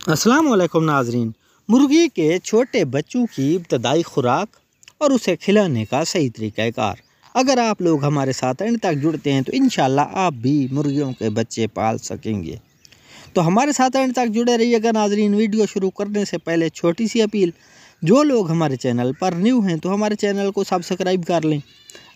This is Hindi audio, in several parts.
अस्सलाम वालेकुम नाजरीन। मुर्गी के छोटे बच्चों की इब्तदाई खुराक और उसे खिलाने का सही तरीक़ाकार। अगर आप लोग हमारे साथ एंड तक जुड़ते हैं तो इंशाल्लाह आप भी मुर्गियों के बच्चे पाल सकेंगे। तो हमारे साथ एंड तक जुड़े रहिएगा नाजरीन। वीडियो शुरू करने से पहले छोटी सी अपील, जो लोग हमारे चैनल पर न्यू हैं तो हमारे चैनल को सब्सक्राइब कर लें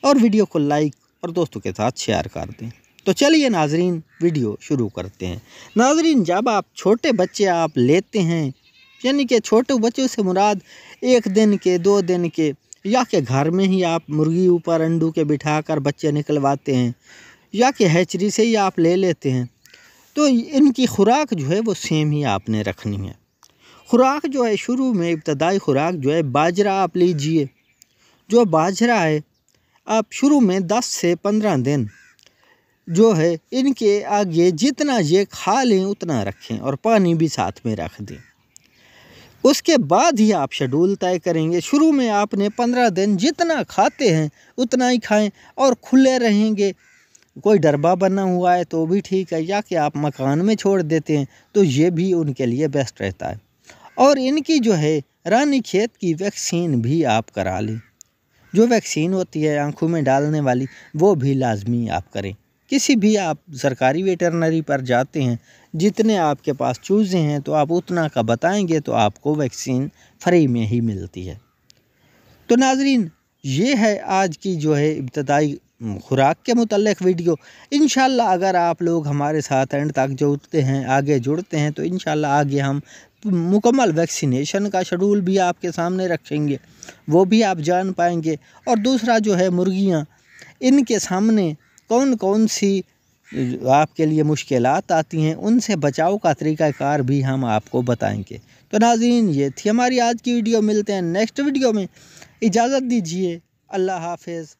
और वीडियो को लाइक और दोस्तों के साथ शेयर कर दें। तो चलिए नाजरीन वीडियो शुरू करते हैं। नाजरीन, जब आप छोटे बच्चे आप लेते हैं, यानी कि छोटे बच्चों से मुराद 1 दिन के 2 दिन के, या कि घर में ही आप मुर्गी ऊपर अंडों के बिठा कर बच्चे निकलवाते हैं, या कि हैचरी से ही आप ले लेते हैं, तो इनकी खुराक जो है वो सेम ही आपने रखनी है। खुराक जो है शुरू में इब्तदाई खुराक जो है बाजरा आप लीजिए। जो बाजरा है आप शुरू में 10 से 15 दिन जो है इनके आगे जितना ये खा लें उतना रखें और पानी भी साथ में रख दें। उसके बाद ही आप शेड्यूल तय करेंगे। शुरू में आपने 15 दिन जितना खाते हैं उतना ही खाएं और खुले रहेंगे। कोई डरबा बना हुआ है तो भी ठीक है, या कि आप मकान में छोड़ देते हैं तो ये भी उनके लिए बेस्ट रहता है। और इनकी जो है रानी खेत की वैक्सीन भी आप करा लें। जो वैक्सीन होती है आँखों में डालने वाली, वो भी लाजमी आप करें। किसी भी आप सरकारी वेटरनरी पर जाते हैं, जितने आपके पास चूज़े हैं तो आप उतना का बताएंगे तो आपको वैक्सीन फ्री में ही मिलती है। तो नाजरीन, ये है आज की जो है इब्तदाई खुराक के मुतल्लिक़ वीडियो। इंशाल्लाह अगर आप लोग हमारे साथ एंड तक जुड़ते हैं, आगे जुड़ते हैं, तो इंशाल्लाह आगे हम मुकम्मल वैक्सीनेशन का शेड्यूल भी आपके सामने रखेंगे, वो भी आप जान पाएंगे। और दूसरा जो है मुर्गियाँ, इनके सामने कौन कौन सी आपके लिए मुश्किलात आती हैं, उनसे बचाव का तरीक़ाकार भी हम आपको बताएंगे। तो नाज़रीन, ये थी हमारी आज की वीडियो। मिलते हैं नेक्स्ट वीडियो में। इजाज़त दीजिए। अल्लाह हाफ़िज़।